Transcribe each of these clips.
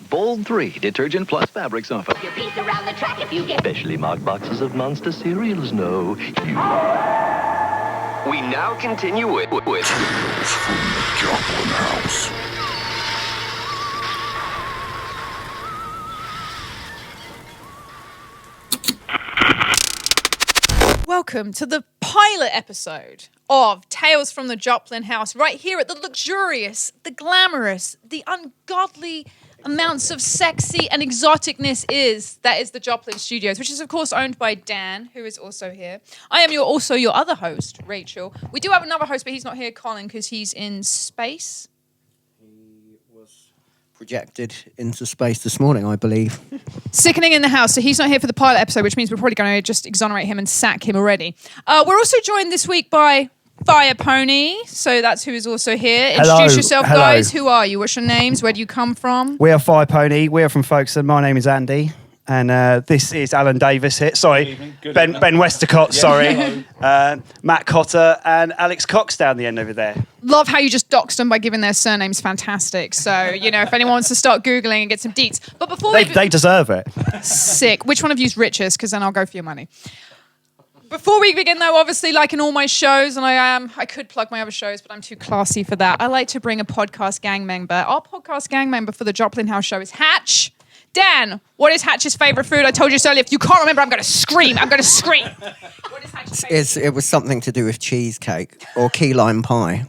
Bold 3 Detergent Plus Fabric Softener. Your piece around the track if you get Specially marked boxes of Monster cereals. No, you. We now continue with Tales from the Joplin House. Welcome to the pilot episode of Tales from the Joplin House, right here at the luxurious, the glamorous, the ungodly amounts of sexy and exoticness that is the Joplin Studios, which is of course owned by Dan, who is also here. I am also your other host, Rachel. We do have another host, but he's not here, Colin, because he's in space. Projected into space this morning, I believe. Sickening in the house, so he's not here for the pilot episode, which means we're probably going to just exonerate him and sack him already. We're also joined this week by Fire Pony, so that's who is also here. Hello. Introduce yourself, Hello. guys. Who are you? What's your names? Where do you come from? We are Fire Pony. We are from Folkestone. My name is Andy. And this is Alan Davis here. Sorry. Ben Westacott, sorry. Matt Cotter and Alex Cox down the end over there. Love how you just doxed them by giving their surnames. Fantastic. So, you know, if anyone wants to start Googling and get some deets. But before they deserve it. Sick. Which one of you's richest? Because then I'll go for your money. Before we begin, though, obviously, like in all my shows, and I could plug my other shows, but I'm too classy for that. I like to bring a podcast gang member. Our podcast gang member for the Joplin House show is Hatch. Dan, what is Hatch's favourite food? I told you so earlier. If you can't remember, I'm going to scream. What is Hatch's favourite? It was something to do with cheesecake or key lime pie.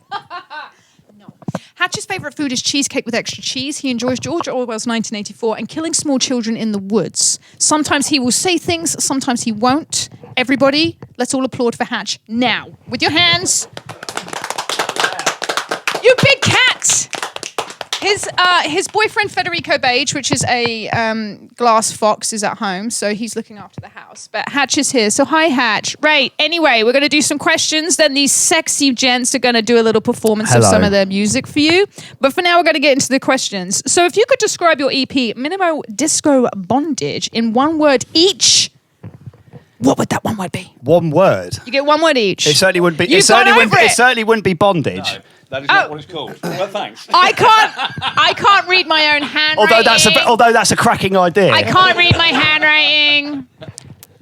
No. Hatch's favourite food is cheesecake with extra cheese. He enjoys George Orwell's 1984 and killing small children in the woods. Sometimes he will say things, sometimes he won't. Everybody, let's all applaud for Hatch now. With your hands. You big cat! His boyfriend Federico Bage, which is a glass fox, is at home, so he's looking after the house. But Hatch is here, so hi Hatch. Right, anyway, we're going to do some questions, then these sexy gents are going to do a little performance of some of their music for you. But for now, we're going to get into the questions. So if you could describe your EP, Minimal Disco Bondage, in one word each, what would that one word be? One word. You get one word each. It certainly wouldn't be. It certainly wouldn't be bondage. No, that is not what it's called. Well, thanks. I can't read my own handwriting. Although that's a cracking idea. I can't read my handwriting.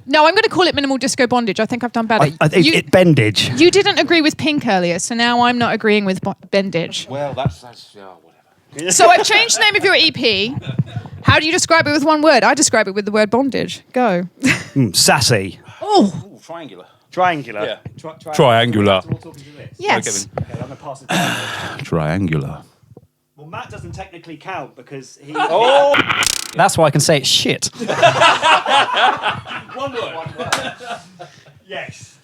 No, I'm going to call it Minimal Disco Bondage. I think I've done better. Bendage. You didn't agree with Pink earlier, so now I'm not agreeing with Bendage. Well, that's whatever. So I've changed the name of your EP. How do you describe it with one word? I describe it with the word bondage. Go. Sassy. Oh. Triangular. Triangular. Yeah. Triangular. Yes. Okay, I'm going to pass it. Triangular. Well, Matt doesn't technically count because he... Oh! That's why I can say it's shit. One word. Yes.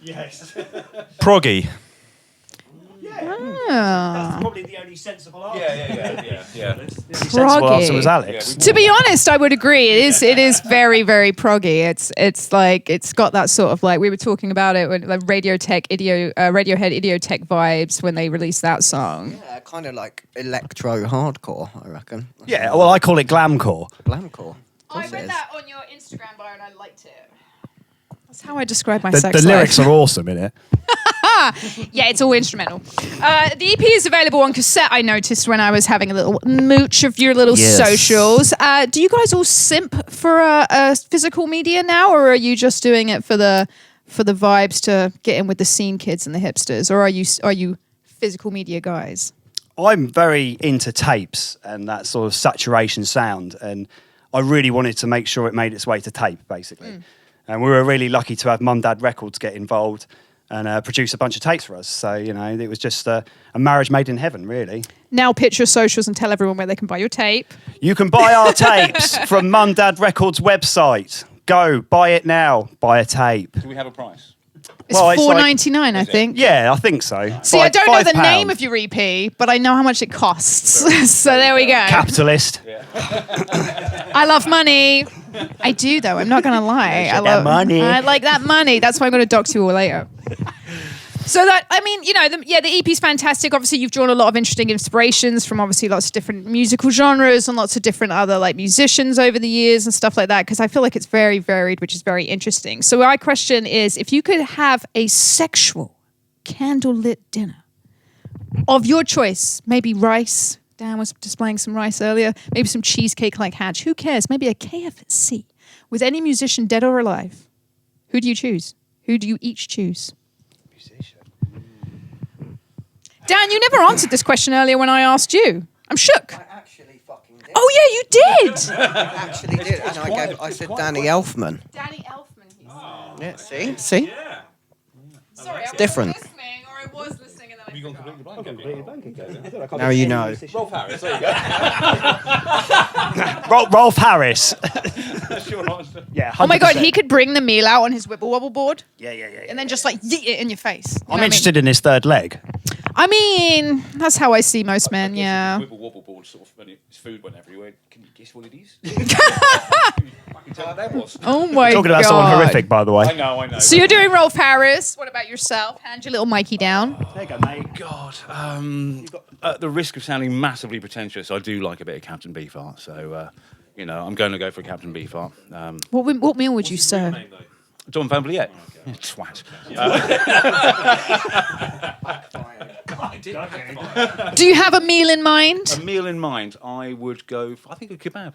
Proggy. That's probably the only sensible answer. Yeah. The only sensible answer was Alex. To be honest, I would agree. It is very, very proggy. It's like it's got that sort of like we were talking about it when like Radiohead Idiotech vibes when they released that song. Yeah, kind of like electro hardcore, I reckon. Yeah, well, I call it glamcore. Glamcore. I read that on your Instagram bio and I liked it. That's how I describe my The sex lyrics life. are awesome in it. Yeah, it's all instrumental. The EP is available on cassette, I noticed when I was having a little mooch of your little socials. Do you guys all simp for a physical media now, or are you just doing it for the vibes to get in with the scene kids and the hipsters, or are you physical media guys? I'm very into tapes and that sort of saturation sound, and I really wanted to make sure it made its way to tape, basically. And we were really lucky to have Mum Dad Records get involved and produce a bunch of tapes for us. So, you know, it was just a marriage made in heaven, really. Now pitch your socials and tell everyone where they can buy your tape. You can buy our tapes from Mum Dad Records website. Go, buy it now. Buy a tape. Do we have a price? It's $4.99, I think. Yeah, I think so. See, I don't know the £5. name of your EP, but I know how much it costs. So there we go. Capitalist. I love money. I do, though. I'm not going to lie. I love money. I like that money. That's why I'm going to dox you all later. So that, I mean, you know, the EP's fantastic. Obviously, you've drawn a lot of interesting inspirations from obviously lots of different musical genres and lots of different other like musicians over the years and stuff like that, because I feel like it's very varied, which is very interesting. So my question is, if you could have a sexual candlelit dinner, of your choice. Maybe rice. Dan was displaying some rice earlier. Maybe some cheesecake like Hatch. Who cares? Maybe a KFC with any musician dead or alive. Who do you choose? Who do you each choose? Musician. Dan, you never answered this question earlier when I asked you. I'm shook. I actually fucking did. Oh, yeah, you did. I actually did. And I said Danny Elfman. Danny Elfman. Yeah, see? Sorry, I different. wasn't listening, or I was listening and then I forgot. Now you know. Rolf Harris, there you go. Rolf Harris. Yeah. 100%. Oh my God, he could bring the meal out on his wibble wobble board Yeah. and then just like yeet it in your face. You know I'm what interested in his third leg. I mean, that's how I see most men, yeah. Wibble wobble board sort of when his food went everywhere. Can you guess what it is? I can tell what that was. Oh my Talking God. about someone horrific, by the way. I know. So you're doing Rolf Harris. What about yourself? Hand your little Mikey down. There you go, mate. God, at the risk of sounding massively pretentious, I do like a bit of Captain Beefheart. So, I'm going to go for Captain Beefheart. What meal would you serve? John Van Vliet. Yeah, twat. Do you have a meal in mind? A meal in mind, I would go for, I think a kebab.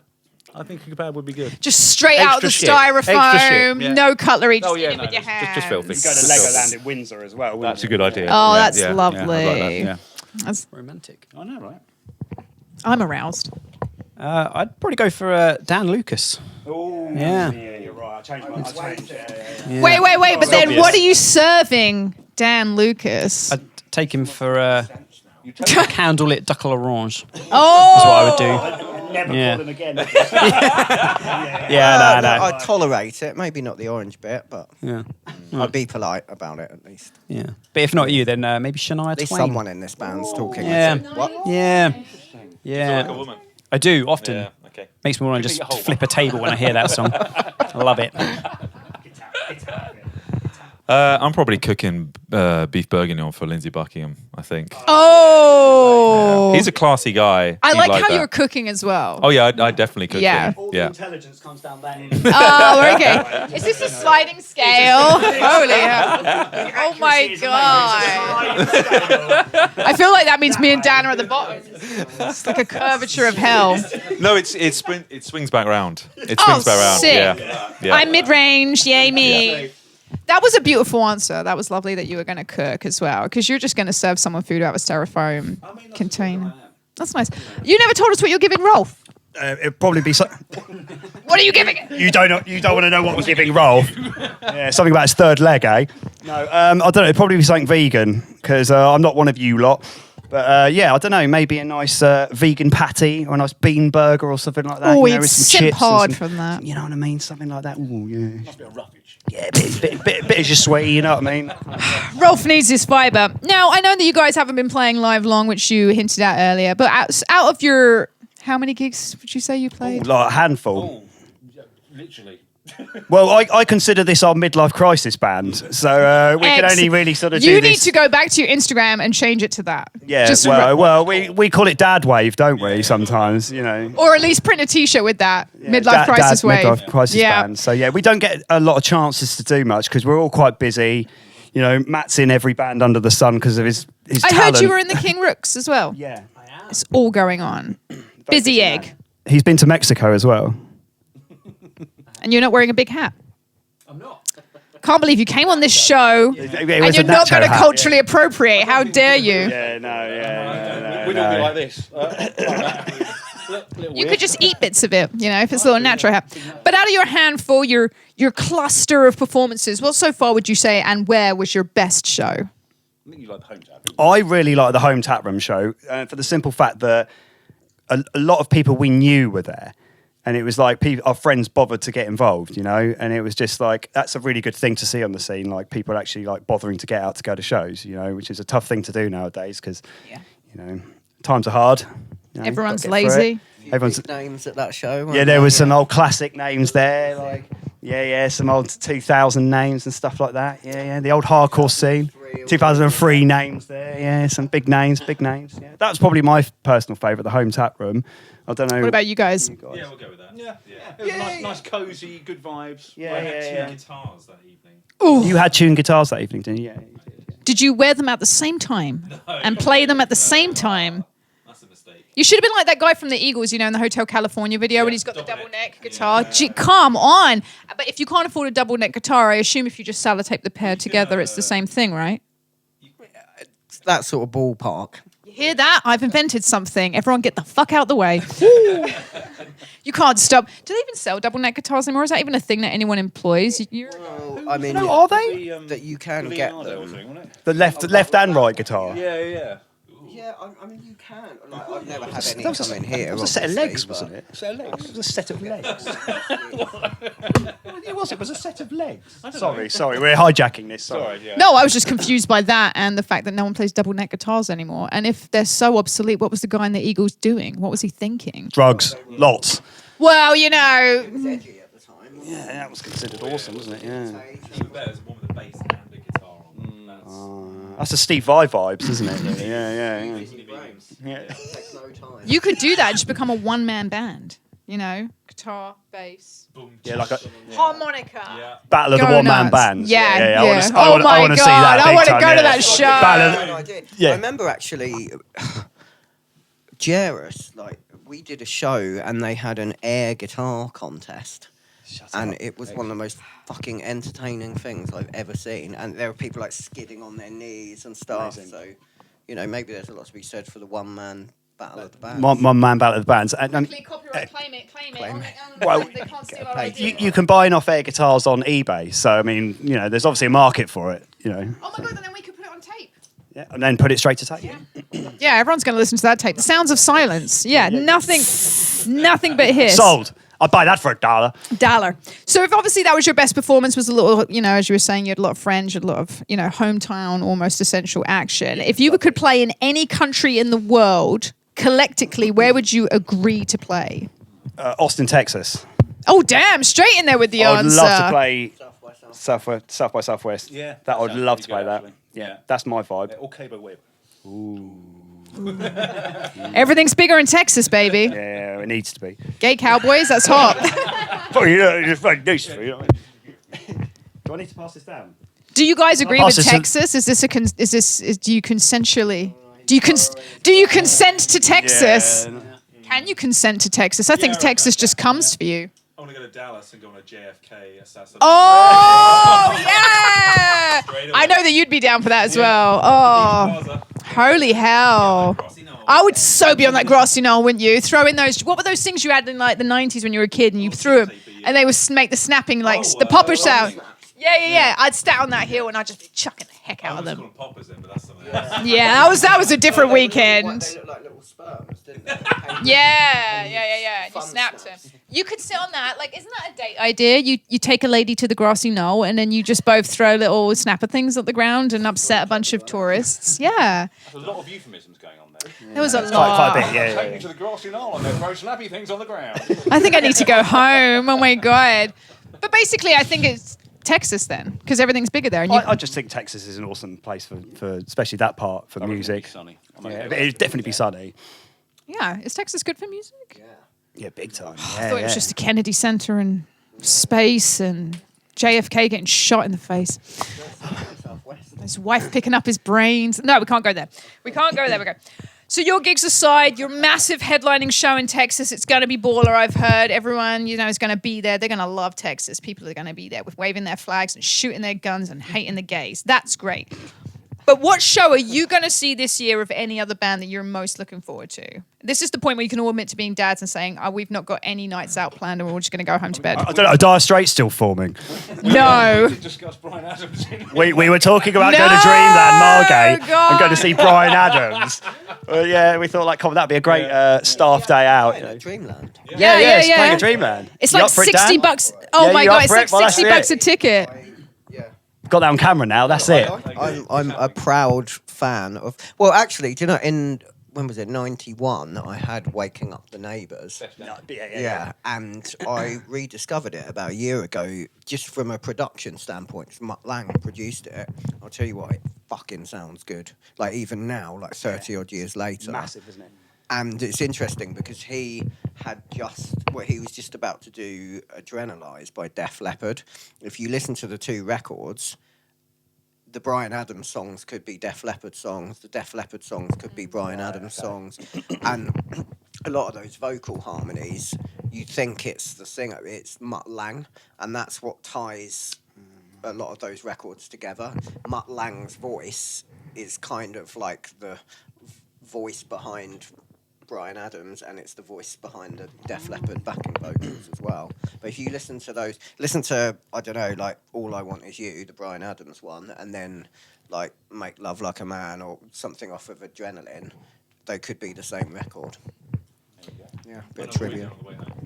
I think a kebab would be good. Just straight out the Extra shit. Extra styrofoam, shit, yeah. no cutlery, just eat it no, with your hands. just filthy. You go to Legoland in Windsor as well. That's a good idea. Oh, Yeah, that's yeah, lovely. Yeah, I'd like that, yeah. That's- Romantic. I know, right? I'm aroused. I'd probably go for Dan Lucas. Oh, Yeah. you're right. I changed my mind. Yeah. Wait, but then obvious. what are you serving Dan Lucas? I'd take him for a candlelit duckle orange. Oh! That's what I would do. Never Yeah. call him again. Yeah, no. I'd tolerate it. Maybe not the orange bit, but Yeah. I'd be polite about it at least. Yeah. But if not you, then maybe Shania At least Twain. someone in this band's talking. Yeah. What? Yeah. Yeah. Like a woman. I do, often. Yeah, okay. Makes me want to just flip a table when I hear that song. I love it. I'm probably cooking beef bourguignon for Lindsay Buckingham, I think. Oh! He's a classy guy. I He'd like how that. you're cooking as well. Oh, yeah, I definitely cook Yeah. him. Yeah. Intelligence comes down that. Oh, okay. Is this a sliding scale? Holy hell. Oh my God. I feel like that means me and Dan are at the bottom. It's like a curvature of hell. No, it swings back round. It Oh, swings back round. sick. Yeah. I'm mid-range, yay me. That was a beautiful answer. That was lovely that you were going to cook as well, because you're just going to serve someone food out of a styrofoam container. That's nice. You never told us what you're giving Rolf. It'd probably be What are you giving it? You don't want to know what I'm giving Rolf. Yeah, something about his third leg, eh? No, I don't know. It'd probably be something vegan because I'm not one of you lot. But yeah, I don't know. Maybe a nice vegan patty or a nice bean burger or something like that. Oh, you know, it's with some simp chips and hard some- from that. You know what I mean? Something like that. Ooh, yeah. Must be a roughage. Yeah, bit of your sweet. You know what I mean? Rolf needs his fibre. Now, I know that you guys haven't been playing live long, which you hinted at earlier, but out of your... How many gigs would you say you played? Like a handful. Oh, literally. Well, I consider this our midlife crisis band, so we can only really sort of do You this. need to go back to your Instagram and change it to that. Yeah, Just we call it dad wave, don't we? Sometimes, you know. or at least print a T-shirt with that midlife Dad- crisis wave. Midlife crisis yeah. band. So yeah, we don't get a lot of chances to do much because we're all quite busy. You know, Matt's in every band under the sun because of his I talent. heard you were in the King Rooks as well. Yeah, It's all going on. Busy egg. he's been to Mexico as well. And you're not wearing a big hat. I'm not. Can't believe you came on this show and It was you're a not nacho going to hat, culturally appropriate. How dare you? Yeah, no. We'd all be like this. You could just eat bits of it, you know, if it's a little natural hat. But out of your handful, your cluster of performances, what so far would you say and where was your best show? I think you like the home tap. I really like the Home Tap Room show for the simple fact that a lot of people we knew were there. And it was like our friends bothered to get involved, you know, and it was just like, that's a really good thing to see on the scene. Like people actually like bothering to get out to go to shows, you know, which is a tough thing to do nowadays because, you know, times are hard. You know, Everyone's gotta get through lazy. it. Everyone's Big names at that show. Yeah, there was some old classic names there, like some old 2000 names and stuff like that. Yeah, the old hardcore scene. 2003 names there. Some big names. Yeah, that was probably my personal favourite, the Home Tap Room. I don't know. What about you guys? Yeah, we'll go with that. Yeah. It was nice, cosy, good vibes. Yeah. guitars that evening. Ooh. You had tuned guitars that evening, didn't you? Yeah. Did you wear them at the same time and play them at the same time? That's a mistake. You should have been like that guy from the Eagles, in the Hotel California video when he's got the double neck guitar. Gee, come on. But if you can't afford a double neck guitar, I assume if you just sellotape the pair together, it's the same thing, right? It's that sort of ballpark. You hear that? I've invented something. Everyone get the fuck out the way. You can't stop. Do they even sell double neck guitars anymore? Is that even a thing that anyone employs? I mean, No, are they? that you can get Leonardo or them. something, wasn't it? The left and right guitar. Yeah. Yeah, I mean, you can. Like, I've never had any That was come in here. It was a set of legs, obviously, wasn't it? Set of legs. It was a set of legs. It was. It was a set of legs. Sorry. We're hijacking this. Sorry, yeah. No, I was just confused by that and the fact that no one plays double neck guitars anymore. And if they're so obsolete, what was the guy in the Eagles doing? What was he thinking? Drugs, lots. Well, you know, It was edgy at the time. Yeah, that was considered awesome, wasn't it? Yeah. Even better is one with a bass and a guitar on. That's the Steve Vai vibes, isn't it? Yeah. Takes no time. you could do that, just become a one-man band. You know, guitar, bass, Yeah, like a harmonica. Yeah. battle of the Go one-man nuts. bands. Yeah. I wanna, Oh my I wanna see God, that. I big wanna time, go to yeah. that show. Battle No, of- I did. Yeah. I remember actually, Jairus, like, we did a show and they had an air guitar contest. And it was one of the most fucking entertaining things I've ever seen. And there were people like skidding on their knees and stuff. Amazing. So, you know, maybe there's a lot to be said for the one-man battle of the bands. One-man battle of the bands. And, Copyright, claim it. Well, They can't steal our paid. idea. you can buy enough air guitars on eBay. So, I mean, you know, there's obviously a market for it, you know. Oh my God, then we could put it on tape. Yeah, and then put it straight to tape. Yeah, everyone's going to listen to that tape. The sounds of silence. Yeah, nothing but hits. Sold. I'd buy that for $1. So if obviously that was your best performance, was a little, you know, as you were saying, you had a lot of friends, you had a lot of, you know, hometown, almost essential action. If you could play in any country in the world, collectively, where would you agree to play? Austin, Texas. Oh, damn, straight in there with the I would answer. love to play South by Southwest. Yeah, That I would sounds love pretty to play good, that. actually. Yeah, Yeah. that's my vibe. Or Cable Whip. Everything's bigger in Texas, baby. Yeah, it needs to be. Gay cowboys, that's hot. Oh, you know, it's very nice for you. Do I need to pass this down? Do you guys agree Pass with this to- Texas? Do you consensually? Do you consent to Texas? Can you consent to Texas? I think Texas just comes for you. I want to go to Dallas and go on a JFK assassination. Oh yeah! I know that you'd be down for that as well. Oh, holy hell! I would so be on that grassy knoll, wouldn't you? Throw in those. What were those things you had in like the '90s when you were a kid and you threw them, and they would make the snapping like the popper sound. Yeah. I'd stand on that hill and I'd just be chucking the heck out of I was them. calling poppers then, but that's something else. Yeah, that was a different weekend. They look like little sperms, didn't they? Yeah. And you snapped him. You could sit on that. Like, isn't that a date idea? You take a lady to the grassy knoll and then you just both throw little snapper things at the ground and upset a bunch of tourists. Yeah. There's a lot of euphemisms going on there. There was a Quite lot. a bit, yeah. Take me to the grassy knoll and they throw snappy things on the ground. I think I need to go home. Oh my God. But basically, I think it's Texas then, because everything's bigger there. And I just think Texas is an awesome place for especially that part for music. Sunny. Yeah, it'd definitely be sunny. yeah, is Texas good for music? Yeah, big time. I thought it was just the Kennedy Center and space and JFK getting shot in the face. His wife picking up his brains. No, we can't go there. We go. So your gigs aside, your massive headlining show in Texas, it's going to be baller, I've heard. Everyone, you know, is going to be there. They're going to love Texas. People are going to be there with waving their flags and shooting their guns and hating the gays. That's great. But what show are you going to see this year of any other band that you're most looking forward to? This is the point where you can all admit to being dads and saying, oh, we've not got any nights out planned and we're all just going to go home to bed. I don't know. Dire Straits still forming. No. We discussed Brian Adams. We were talking about No, going to Dreamland, Margate, God. and going to see Brian Adams. Yeah, we thought like, that'd be a great staff day out. You know. Dreamland. Yeah. It's playing at Dreamland. It's You like up for it, $60. Dan? Oh Yeah, my you God, up it's for like it? Well, that's $60 a it. ticket. Got that on camera now. That's it. I'm a proud fan of. Well, actually, do you know? When was it? 91. I had Waking Up the Neighbours. Yeah, and I rediscovered it about a year ago, just from a production standpoint. Mutt Lang produced it. I'll tell you what, it fucking sounds good. Like even now, like 30 odd years later. Massive, isn't it? And it's interesting because he was just about to do Adrenalize by Def Leppard. If you listen to the two records, the Bryan Adams songs could be Def Leppard songs, the Def Leppard songs could be Bryan Adams songs, and a lot of those vocal harmonies, you think it's the singer, it's Mutt Lang, and that's what ties a lot of those records together. Mutt Lang's voice is kind of like the voice behind Bryan Adams, and it's the voice behind the Def Leppard backing vocals as well. But if you listen to I don't know, like All I Want Is You, the Bryan Adams one, and then like Make Love Like a Man or something off of Adrenaline, they could be the same record. Yeah, bit of trivia.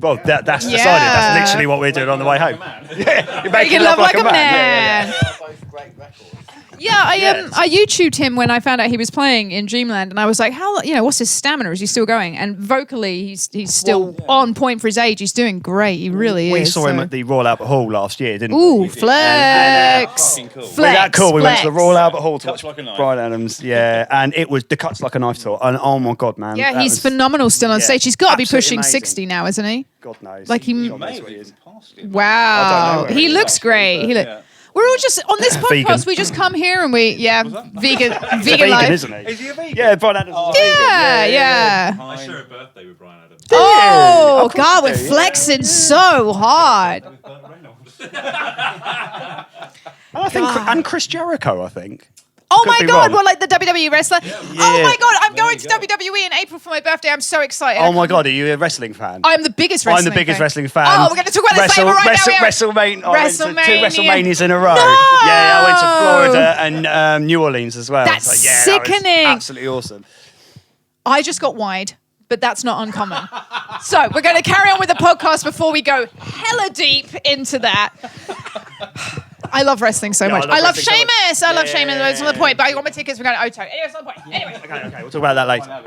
Well, that's decided. That's literally what we're doing on the way home. Yeah, you're making love like a man. They are both great records. Yeah, I YouTubed him when I found out he was playing in Dreamland, and I was like, what's his stamina? Is he still going? And vocally, he's still on point for his age. He's doing great. He really is. We saw him at the Royal Albert Hall last year, didn't we? Ooh, flex. Fucking cool. Flex. Wasn't that cool? We went to the Royal Albert Hall to Cuts watch Like a Knife. Bryan Adams. Yeah, and it was the Cuts Like a Knife tour. And oh my God, man. Yeah, that he's was- phenomenal still on yeah, stage. He's got to be absolutely pushing amazing. 60 now, isn't he? God knows. Like he God May knows have what he even is. passed it. Wow. where He he is looks great. Yeah. We're all just on this Vegan. podcast. We just come here and we vegan He's a vegan life. isn't he? Is he a vegan? Yeah, Bryan Adams is a vegan. Yeah. I share a birthday with Bryan Adams. Oh Of course God, you we're do, yeah. flexing so hard. With Burt Reynolds. And I think, and Chris Jericho, I think. Oh Could my be God, wrong. what, like the WWE wrestler? Oh my God, I'm going to you go. WWE in April for my birthday. I'm so excited. Oh my God, are you a wrestling fan? I'm the biggest wrestling I'm the biggest fan. wrestling fan. Oh, we're going to talk about this later right now. WrestleMania. I went to 2 WrestleMania. WrestleManias in a row. No! Yeah, I went to Florida and New Orleans as well. That's So, yeah, that was sickening. absolutely awesome. I just got wide, but that's not uncommon. So we're going to carry on with the podcast before we go hella deep into that. I love wrestling so Yeah, much. I I love love wrestling so Sheamus. I love Yeah, Sheamus. yeah, That's not the yeah, point. But I got my tickets. We're going to Oto. Anyway, that's not the point. Anyway. Okay, we'll talk about that later.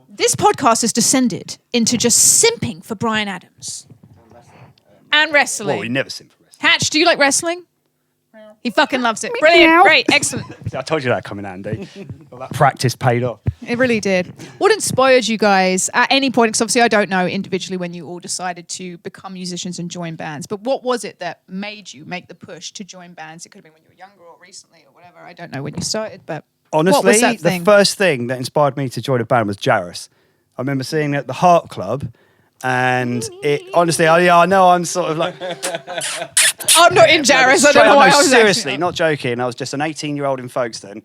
This podcast has descended into just simping for Bryan Adams. And wrestling. Well, we never simp for wrestling. Hatch, do you like wrestling? He fucking loves it. Brilliant. Great. Excellent. I told you that coming, Andy. All that practice paid off. It really did. What inspired you guys at any point? Because obviously I don't know individually when you all decided to become musicians and join bands, but what was it that made you make the push to join bands? It could have been when you were younger or recently or whatever. I don't know when you started, but Honestly, what was that the thing? first thing that inspired me to join a band was Jairus. I remember seeing it at the Heart Club, and it honestly, I know I'm sort of like I'm not in Jairus. I don't know why I was seriously, actually- not joking. I was just an 18-year-old in Folkestone,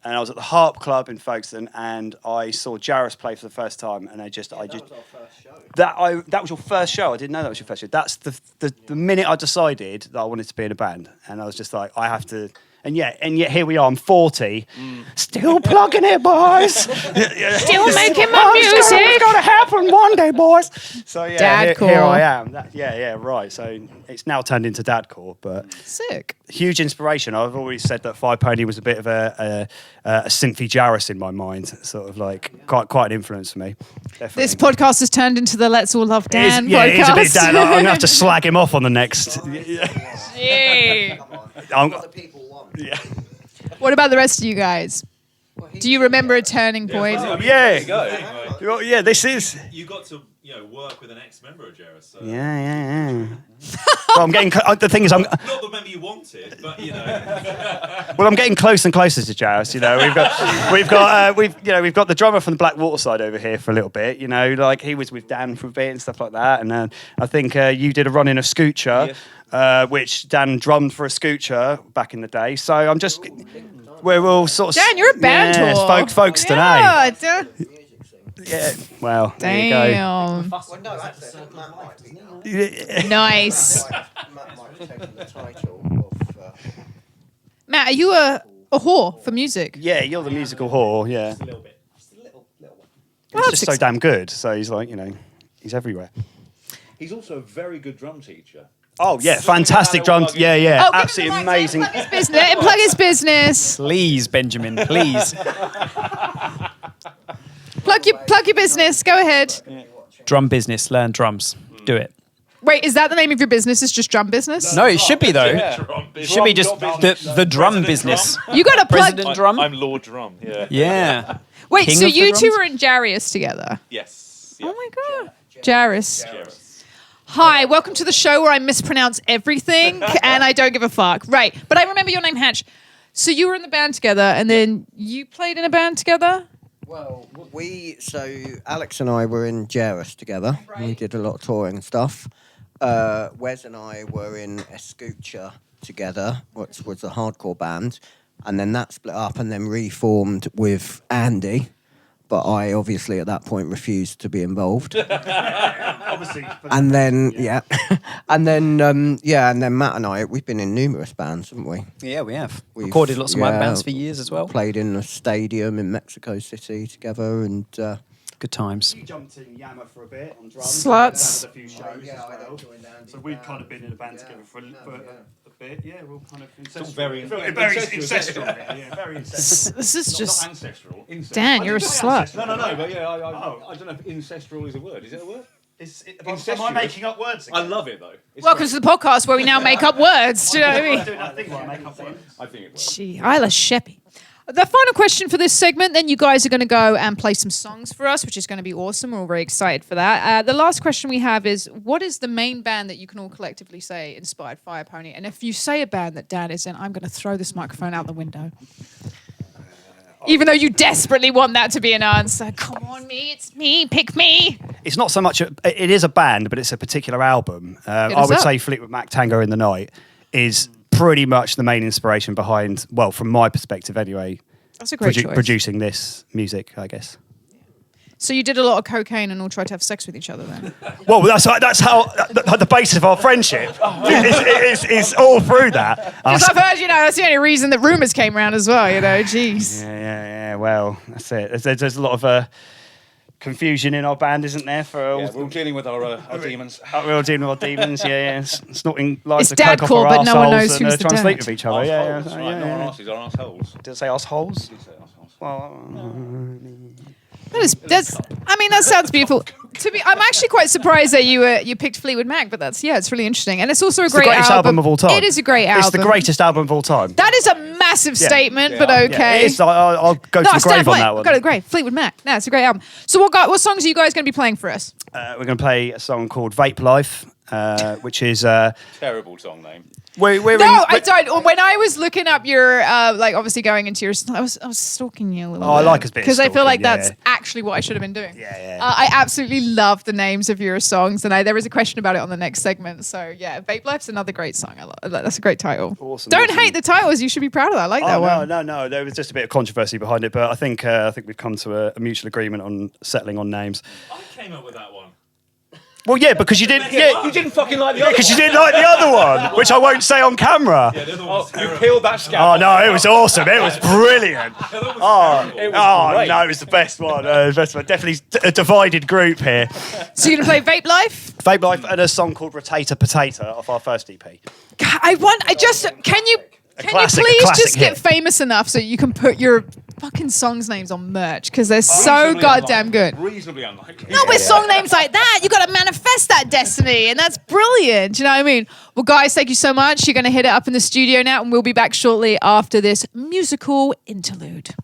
and I was at the Harp Club in Folkestone, and I saw Jairus play for the first time, and that was our first show. That was your first show. I didn't know that was your first show. That's the minute I decided that I wanted to be in a band, and I was just like, I have to. And yet here we are. I'm 40, still plugging it, boys. Still making my music. It's gonna happen one day, boys. So yeah, Dadcore. here I am. Right. So it's now turned into Dadcore, but Sick. huge inspiration. I've always said that Five Pony was a bit of a synthy Jairus in my mind, sort of like quite an influence for me. Definitely. This podcast has turned into the Let's All Love Dan Yeah, it is a podcast. bit Dan. I'm gonna have to slag him off on the next. Yeah. What the people want. Yeah. What about the rest of you guys? Do you remember a turning point? Yeah. Well, yeah, this is. You got to work with an ex-member of Jairus. So. Yeah. Well, I'm getting. The thing is, I'm. Not the member you wanted, but Well, I'm getting close and closer to Jairus. We've got the drummer from the Black Water side over here for a little bit. Like he was with Dan for a bit and stuff like that. And I think you did a run in a Scoocher, which Dan drummed for a Scoocher back in the day. So I'm just. We're all sort of. Dan, you're a band tour. Folkestone, Yeah, Yeah. Well, damn. Well, no, actually, I think Matt might be now. there you go. Nice. Matt might have taken the title of... Matt, are you a whore for music? Yeah, you're the musical whore. Yeah. Just a little bit. Well, He's that's just so damn good. So he's like, he's everywhere. He's also a very good drum teacher. Oh yeah, fantastic drums. Yeah, Oh, give him absolutely the mic, amazing. Plug his business. Let him plug his business. Please, Benjamin, please. Plug your business. Go ahead. Drum business, learn drums. Do it. Wait, is that the name of your business? Is just drum business? No, it should be though. It should be just the drum business. You got to plug. President Drum? I'm Lord Drum. Yeah. Yeah. Wait, King so of the you two drums? were in Jarius together? Yes. Oh my God. Jairus. Jairus. Hi, welcome to the show where I mispronounce everything and I don't give a fuck. Right, but I remember your name, Hatch. So you were in the band together, and then you played in a band together? Well, Alex and I were in Jerris together. Right. We did a lot of touring and stuff. Wes and I were in Escucha together, which was a hardcore band. And then that split up and then reformed with Andy. But I obviously at that point refused to be involved. Obviously. And then, and then Matt and I, we've been in numerous bands, haven't we? Yeah, we have. We've, Recorded lots of my bands for years as well. Played in a stadium in Mexico City together and... Good times. We jumped in Yammer for a bit on drums. Sluts. A few shows as well. So we've kind of been in a band together for a bit. Yeah, we're all kind of ancestral. very ancestral. Yeah, very ancestral. This is just... Not ancestral. Dan, you're a slut. No, but yeah, I don't know if ancestral is a word. Is it a word? Am I making up words again? I love it though. Welcome to the podcast where we now make up words. Do you know what I mean? I think I make up words. I think it was. Gee, Isla Sheppy. The final question for this segment, then you guys are going to go and play some songs for us, which is going to be awesome. We're all very excited for that. The last question we have is, what is the main band that you can all collectively say inspired Fire Pony? And if you say a band that Dan is in, I'm going to throw this microphone out the window. Even though you desperately want that to be an answer. Come on, it's me, pick me. It's not so much, it is a band, but it's a particular album. I would say Fleetwood Mac Tango in the Night is pretty much the main inspiration behind, well, from my perspective anyway, that's a great choice. Producing this music, I guess. So you did a lot of cocaine and all tried to have sex with each other then? Well, that's how the basis of our friendship is all through that. Because I've heard, that's the only reason that rumours came around as well, jeez. Yeah, well, that's it. There's a lot of confusion in our band, isn't there? We're all dealing with our demons. We're all dealing with our demons, snorting lies It's of dad coke off call, our but no one knows arseholes who's and the trying to sleep dad. with each other. Yeah. That's right, not our asses, our assholes. Did it say assholes? Did say assholes. Well, that sounds beautiful. I'm actually quite surprised that you picked Fleetwood Mac, but it's really interesting, and it's also a it's great the greatest album of all time. It is a great album. It's the greatest album of all time. That is a massive statement, but okay. Yeah, it is. I'll go to the grave on that one. Go to the grave. Fleetwood Mac. No, it's a great album. So what songs are you guys going to be playing for us? We're going to play a song called Vape Life, which is terrible song name. I don't. When I was looking up your, obviously going into your, I was stalking you a little bit. I like a bit of because I feel like stalking, that's actually what I should have been doing. Yeah. I absolutely love the names of your songs, and there is a question about it on the next segment. So yeah, Vape Life's another great song. That's a great title. Awesome. Don't hate the titles. You should be proud of that. I like that one. No. There was just a bit of controversy behind it, but I think we've come to a mutual agreement on settling on names. I came up with that one. Well, yeah, because you didn't. Yeah, You didn't fucking like the other because you didn't like the other one, which I won't say on camera. Yeah, the other one was You terrible. peeled that scab. Oh no, it was awesome. It was brilliant. Oh, It was great. no, it was the best one. Definitely a divided group here. So you're gonna play Vape Life? Vape Life and a song called Rotator Potato off our first EP. Can you classic please just hit. get famous enough so you can put your fucking songs names on merch because they're so Reasonably goddamn unlikely. good. Reasonably unlikely. Not with song names like that. You got to manifest that destiny, and that's brilliant. Do you know what I mean? Well, guys, thank you so much. You're going to hit it up in the studio now, and we'll be back shortly after this musical interlude.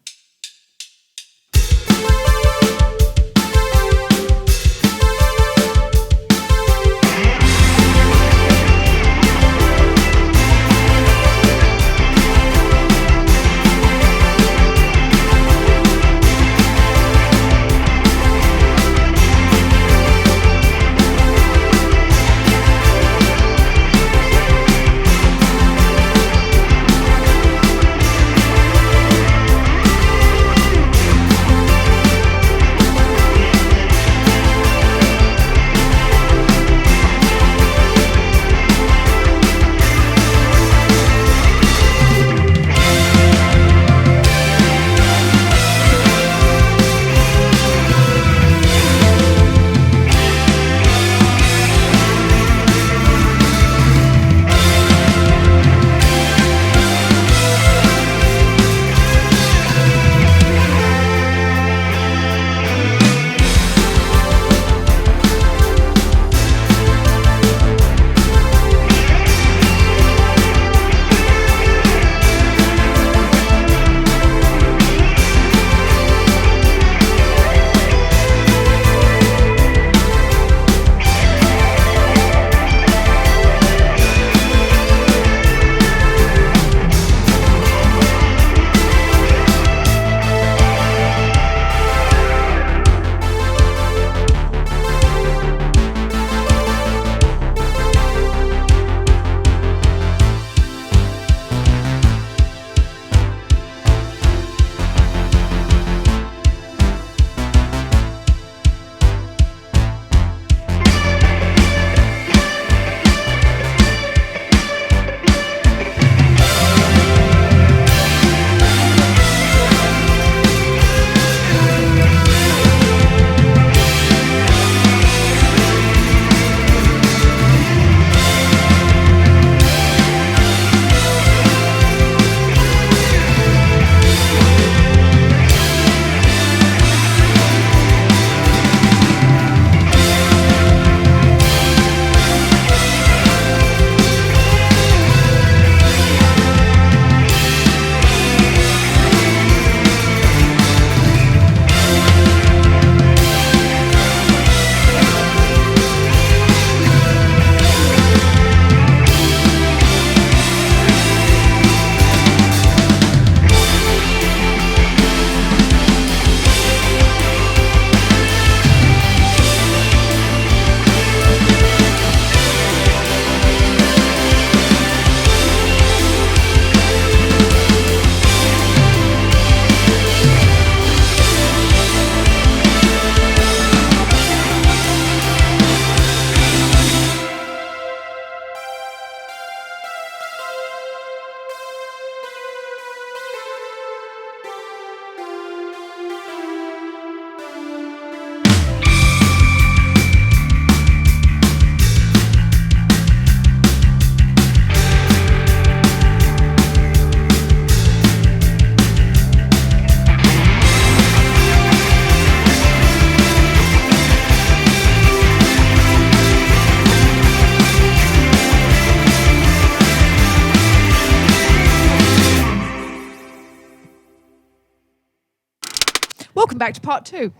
Welcome back to part 2.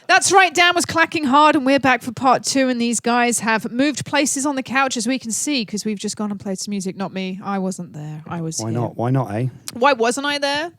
That's right, Dan was clacking hard and we're back for part 2 and these guys have moved places on the couch as we can see because we've just gone and played some music. Not me. I wasn't there. I was Why here. not? Why not, eh? Why wasn't I there?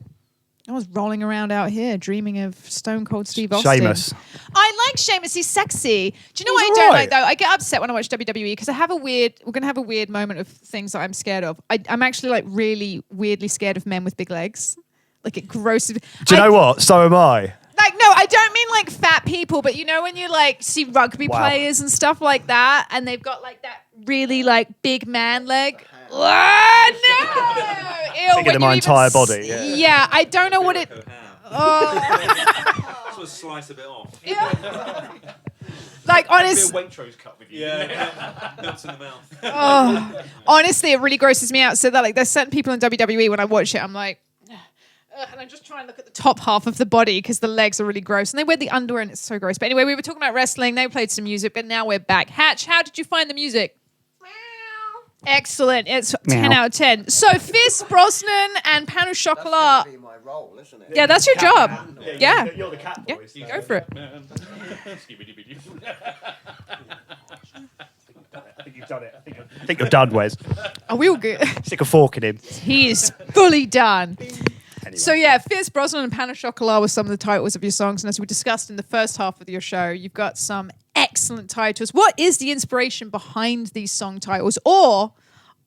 I was rolling around out here dreaming of Stone Cold Steve Austin. Seamus. I like Seamus. He's sexy. Do you know what I He's don't alright. like though? I get upset when I watch WWE because we're going to have a weird moment of things that I'm scared of. I'm actually like really weirdly scared of men with big legs. Like it grosses. Do you know what? So am I. Like, no, I don't mean like fat people, but you know when you like see rugby players and stuff like that, and they've got like that really like big man leg. No! Ew, Bigger than my entire body. Yeah. Yeah, I don't know what it. Oh. Sort of slice a bit off. Like honest. Waitrose cut with you. Yeah. Nuts in the mouth. Oh, honestly, it really grosses me out. So that like there's certain people in WWE when I watch it, I'm like. And I just try and look at the top half of the body because the legs are really gross. And they wear the underwear and it's so gross. But anyway, we were talking about wrestling. They played some music, but now we're back. Hatch, how did you find the music? Excellent. It's 10 out of 10. So Fierce Brosnan and Panu Chocolat. That's gonna be my role, isn't it? Yeah, that's your job. Yeah. You're the cat Yeah, voice. go for it. I think you've done it. I think you're done, Wes. Are we all good? Stick a fork in him. He is fully done. Anyway. So yeah, Fierce Brosnan and Panu Chocolat were some of the titles of your songs. And as we discussed in the first half of your show, you've got some excellent titles. What is the inspiration behind these song titles? Or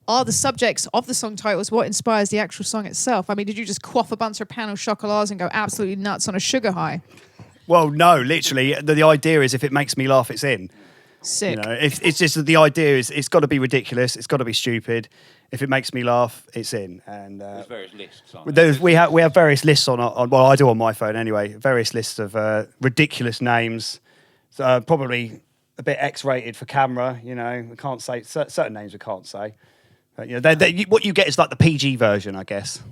are the subjects of the song titles what inspires the actual song itself? I mean, did you just quaff a bunch of Panu Chocolats and go absolutely nuts on a sugar high? Well, no, literally. The idea is if it makes me laugh, it's in. Sick. You know, it's just that the idea is it's got to be ridiculous. It's got to be stupid. If it makes me laugh, it's in. And There's various lists. Aren't there? we have various lists on well, I do on my phone anyway. Various lists of ridiculous names. So, probably a bit X-rated for camera. You know, we can't say certain names. We can't say. But, you know, what you get is like the PG version, I guess,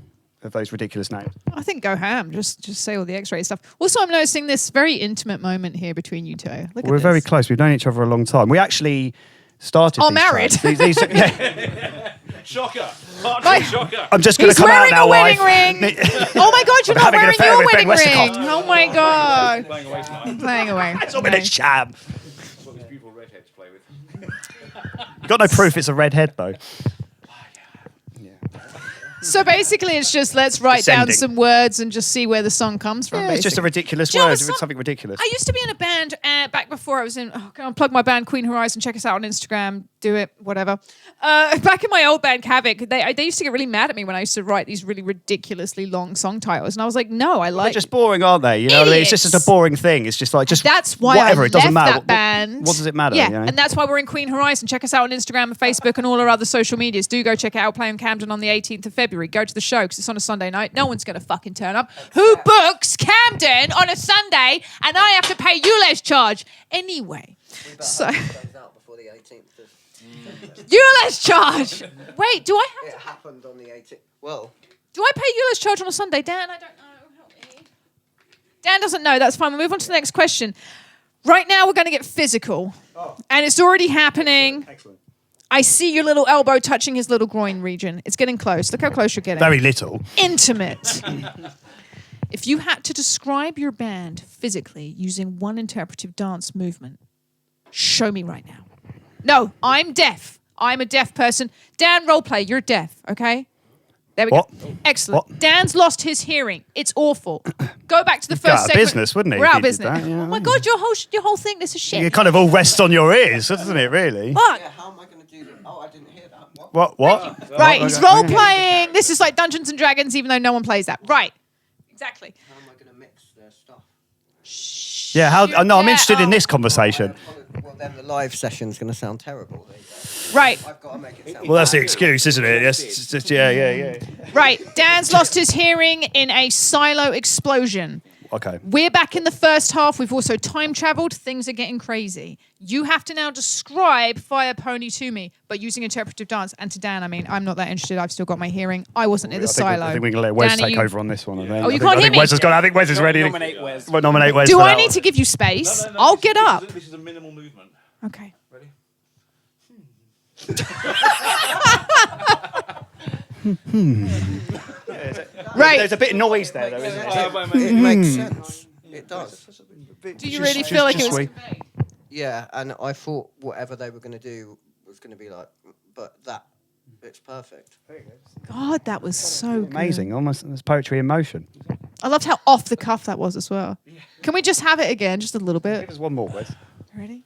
of those ridiculous names. I think go ham. Just say all the X-ray stuff. Also, I'm noticing this very intimate moment here between you two. Look We're at very this. close. We've known each other a long time. We actually started. Oh, these married. tracks. Yeah. Shocker. Right. Shocker. I'm just going He's to come out wearing now, a wedding wife. ring. Oh my God, you're I'm not having an wearing affair your with wedding Ben ring. Westcott. Oh my God. Playing away tonight. I'm playing away. It's all been a sham. That's what these beautiful redheads play with. Got no proof it's a redhead though. So basically, it's just let's write down Descending. some words and just see where the song comes from. Yeah, it's just a basically. ridiculous Do you know word. what, It's something ridiculous. I used to be in a band back before I was in. Oh, go on, plug my band Queen Horizon. Check us out on Instagram. Do it, whatever. Back in my old band Kavik, they used to get really mad at me when I used to write these really ridiculously long song titles, and I was like, no, I They're like. just boring, aren't they? You know what I mean? It's just Idiots. a boring thing. It's just like That's why whatever. I It doesn't left matter. that band. What does it matter? Yeah, you know? and that's why we're in Queen Horizon. Check us out on Instagram and Facebook and all our other social medias. Do go check it out. Play in Camden on the 18th of February. Go to the show because it's on a Sunday night. No one's going to fucking turn up. Who books Camden on a Sunday and I have to pay ULEZ charge? Anyway. So, Goes out before the 18th of... ULEZ charge! Wait, do I have It happened on the 18th. Well, Do I pay ULEZ charge on a Sunday? Dan, I don't know. Help me. Dan doesn't know. That's fine. We'll move on to the next question. Right now, we're going to get physical. And it's already happening. Excellent. I see your little elbow touching his little groin region. It's getting close. Look how close you're getting. Very little. Intimate. If you had to describe your band physically using one interpretive dance movement, show me right now. No, I'm deaf. I'm a deaf person. Dan, roleplay, you're deaf, okay? There we What? go. Excellent. What? Dan's lost his hearing. It's awful. Go back to the Go first out of segment. business, wouldn't he, We're if out he of did business. that, yeah. Oh my God, your whole thing, this is shit. It kind of all rests on your ears, doesn't it, really? Fuck. yeah, how am I going to do that? Oh, I didn't hear that. What? What? Right, he's Okay. role playing. This is like Dungeons and Dragons, even though no one plays that. Right. Exactly. How am I going to mix their stuff? Yeah, no, I'm Yeah, interested in this conversation. Well, then the live session's going to sound terrible. There you go. Right. I've got to make it sound Well, that's the bad. excuse, isn't it? Yes, it's just, yeah. Right. Dan's lost his hearing in a silo explosion. Okay. We're back in the first half. We've also time traveled. Things are getting crazy. You have to now describe Fire Pony to me, but using interpretive dance. And to Dan, I mean, I'm not that interested. I've still got my hearing. I wasn't in the silo. I think we can let Wes Dan, are take you- over on this one. you I can't think hear me? Wes has got. I think Wes is ready. Nominate Wes. We'll nominate Wes. Do for I that need one. to give you space? No, I'll this get is- up. This is a minimal movement. Okay. Ready? Right. There's a bit of noise there, though, isn't there? It makes sense. It does. Do you really feel like it was sweet. conveyed? Yeah, and I thought whatever they were going to do was going to be like, but it's perfect. God, that was so good. Amazing. Almost there's poetry in motion. I loved how off the cuff that was as well. Can we just have it again, just a little bit? Give us one more, Wes. Ready?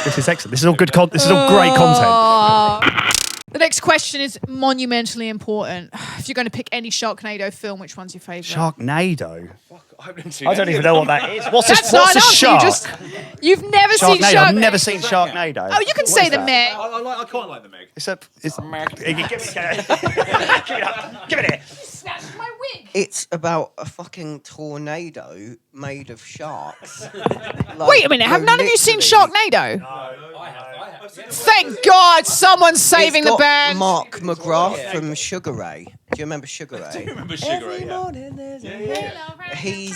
This is excellent. This is all good. This is all great content. The next question is monumentally important. If you're going to pick any Sharknado film, which one's your favourite? Sharknado. I haven't seen I don't any even of know them. what that is. What's That's a not shark? You've never seen Sharknado. Sharknado. I've never seen Sharknado. Oh, you can say the Meg. I quite like the Meg. It's give it here. Snatched my wig. It's about a fucking tornado made of sharks. Wait a minute. Have none of you seen Sharknado? I have. Thank God someone's saving It's the got band. Mark McGrath from Sugar Ray. Do you remember Sugar Ray? I remember Sugar Ray. He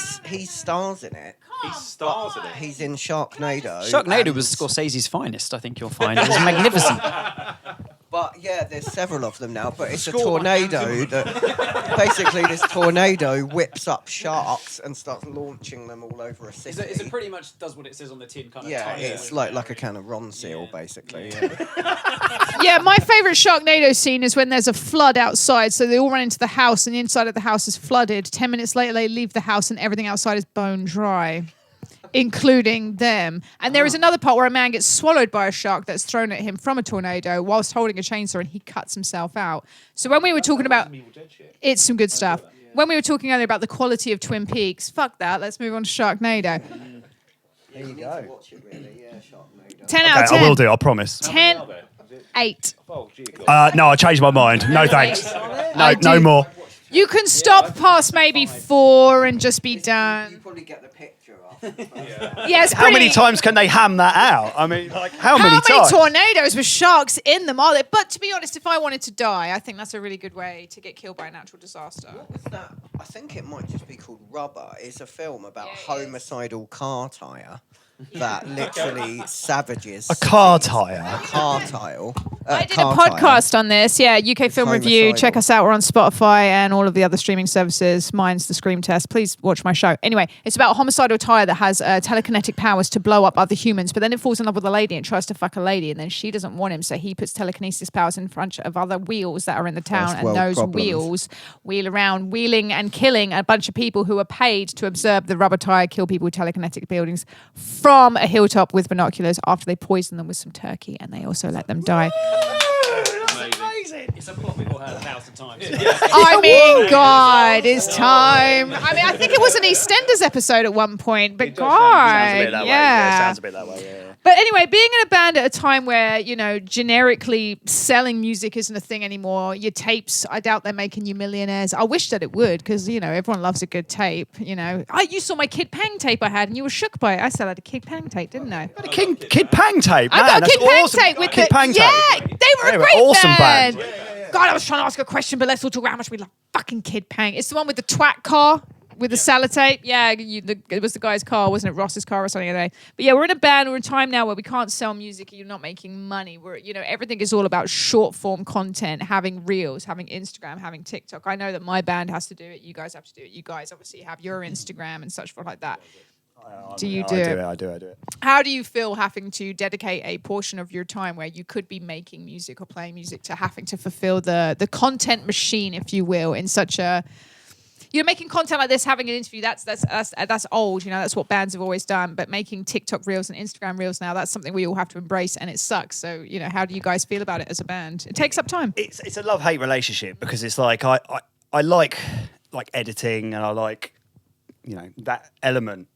stars in it. He stars in it. He's in Sharknado. Sharknado and- was Scorsese's finest, I think you'll find. It was magnificent. But yeah, there's several of them now. But it's a tornado that basically this tornado whips up sharks and starts launching them all over a city. Is it pretty much does what it says on the tin kind of Yeah, time? it's like a can of Ronseal, basically. Yeah, my favourite Sharknado scene is when there's a flood outside. So they all run into the house and the inside of the house is flooded. 10 minutes later, they leave the house and everything outside is bone dry, including them. And there is another part where a man gets swallowed by a shark that's thrown at him from a tornado whilst holding a chainsaw and he cuts himself out. So when we were talking about... It's some good stuff. When we were talking earlier about the quality of Twin Peaks, fuck that, let's move on to Sharknado. There you go. Watch it really, yeah, Sharknado. 10 out of Okay, 10. I will do. I promise. 10, 8. No, I changed my mind. No thanks. No more. You can stop past maybe 4 and just be You done. probably get the picture of. Yeah, it's How many pretty- times can they ham that out? I mean, like, how many How many times? tornadoes with sharks in them are there? But to be honest, if I wanted to die, I think that's a really good way to get killed by a natural disaster. What was that? I think it might just be called Rubber. It's a film about Yeah, it is. homicidal car tyre that literally savages. A car cities. tyre. A car tile. I did a car tyre. podcast on this. Yeah, UK Film Review. Homicidal. Check us out. We're on Spotify and all of the other streaming services. Mine's The Scream Test. Please watch my show. Anyway, it's about a homicidal tyre that has telekinetic powers to blow up other humans, but then it falls in love with a lady and tries to fuck a lady, and then she doesn't want him, so he puts telekinesis powers in front of other wheels that are in the town, First and world those problems. wheels wheel around, wheeling and killing a bunch of people who are paid to observe the rubber tyre kill people with telekinetic buildings from a hilltop with binoculars after they poison them with some turkey, and they also let them die. It's a plot we've all heard 1,000 times. I mean, God, it's time. I mean, I think it was an EastEnders episode at one point, but God, yeah. Sounds a bit that way, yeah. But anyway, being in a band at a time where, you know, generically selling music isn't a thing anymore, your tapes, I doubt they're making you millionaires. I wish that it would, because, you know, everyone loves a good tape, you know. You saw my Kid Pang tape I had, and you were shook by it. I still had a Kid Pang tape, didn't I? Kid Pang tape. I Man, got a that's Kid Pang awesome. tape with Kid the... Pang tape. Yeah, they were They a were great awesome band. band. God, I was trying to ask a question, but let's all talk about how much we love fucking Kid Pang. It's the one with the twat car with the sellotape. Yeah, it was the guy's car, wasn't it? Ross's car or something like that. But yeah, we're in a band. We're in a time now where we can't sell music and you're not making money. We're, you know, everything is all about short form content, having reels, having Instagram, having TikTok. I know that my band has to do it. You guys have to do it. You guys obviously have your Instagram and such forth like that. Do you do it? I do it. How do you feel having to dedicate a portion of your time where you could be making music or playing music to having to fulfill the content machine, if you will, in such a... You're making content like this, having an interview, that's old, you know, that's what bands have always done. But making TikTok reels and Instagram reels now, that's something we all have to embrace, and it sucks. So, you know, how do you guys feel about it as a band? It takes up time. It's a love-hate relationship, because it's like I like editing, and I like, you know, that element.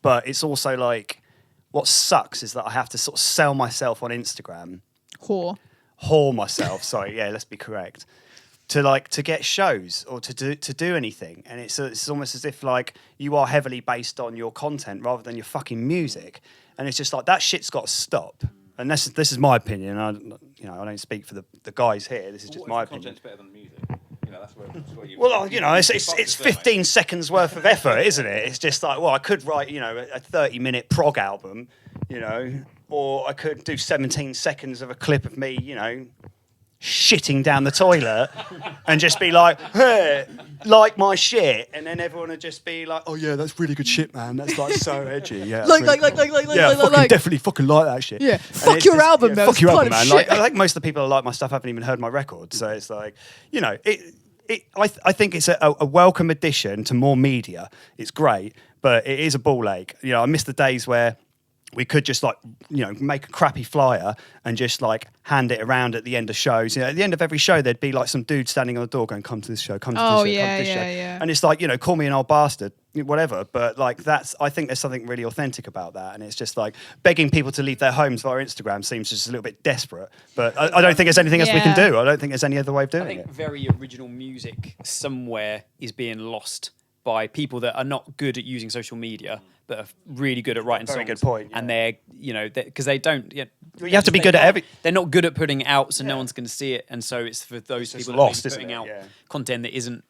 But it's also like, what sucks is that I have to sort of sell myself on Instagram. Whore myself, sorry, yeah, let's be correct. To get shows or to do anything. And it's almost as if like you are heavily based on your content rather than your fucking music. And it's just like, that shit's got to stop. And this is my opinion. I don't speak for the guys here. This is just my opinion. Content's better than music. You know, that's where you... Well, you know, it's 15 seconds worth of effort, isn't it? It's just like, well, I could write, you know, a 30-minute prog album, you know, or I could do 17 seconds of a clip of me, you know, shitting down the toilet and just be like, hey, like my shit, and then everyone would just be like, oh yeah, that's really good shit, man. That's like so edgy. Yeah, Like, definitely fucking like that shit. Yeah, And fuck it's your just- album, man. Fuck your It's album, kind man. of shit. Like, I think most of the people that like my stuff haven't even heard my record, so it's like, you know, I think it's a welcome addition to more media. It's great, but it is a ball ache. You know, I miss the days where we could just like, you know, make a crappy flyer and just like hand it around at the end of shows. You know, at the end of every show, there'd be like some dude standing on the door going, come to this show, come to this show, come to this show. yeah. And it's like, you know, call me an old bastard, whatever. But like I think there's something really authentic about that. And it's just like begging people to leave their homes via Instagram seems just a little bit desperate. But I don't think there's anything else we can do. I don't think there's any other way of doing I think it. very original music somewhere is being lost by people that are not good at using social media, but are really good at writing songs. Very good point, yeah. And they're, you know, because they don't. You have to be good at every. They're not good at putting it out, so no one's going to see it, and so it's for those It's people lost, that are isn't putting it? out Yeah. content that isn't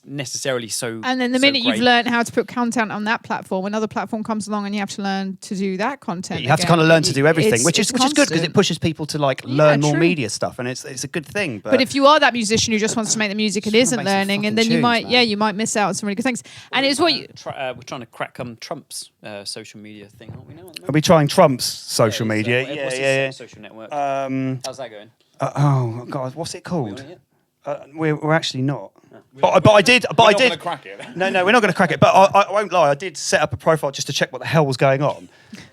necessarily so. And then the so minute you've great. learned how to put content on that platform, another platform comes along and you have to learn to do that content. You have to again. kind of learn to do everything, which is it's good because it constant. pushes people to like learn more true. media stuff, and it's a good thing. But if you are that musician who just wants to make the music and Just isn't wanna make some learning, and fucking then tunes, man. you might miss out on some really good things. And it's what you. We're trying to crack Trump's social media thing, aren't we now? are we trying Trump's social Yeah, media? so Yeah, what's his, yeah. social network. How's that going? Oh God, what's it called? on it We're actually not. But I did. But I did. Crack it. No, we're not going to crack it. But I won't lie. I did set up a profile just to check what the hell was going on.